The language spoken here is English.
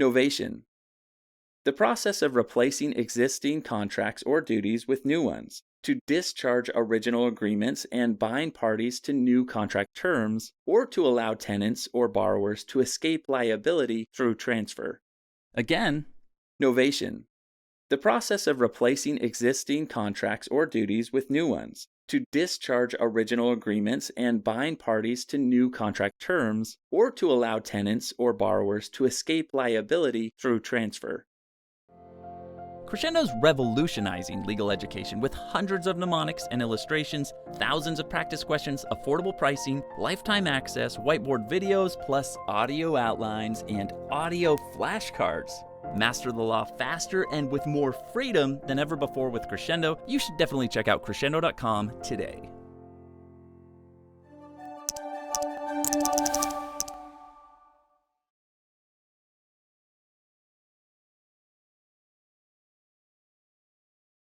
Novation. The process of replacing existing contracts or duties with new ones, to discharge original agreements and bind parties to new contract terms, or to allow tenants or borrowers to escape liability through transfer. Again, novation. The process of replacing existing contracts or duties with new ones, to discharge original agreements and bind parties to new contract terms, or to allow tenants or borrowers to escape liability through transfer. Crescendo's revolutionizing legal education with hundreds of mnemonics and illustrations, thousands of practice questions, affordable pricing, lifetime access, whiteboard videos, plus audio outlines and audio flashcards. Master the law faster and with more freedom than ever before with Crescendo. You should definitely check out crescendo.com today.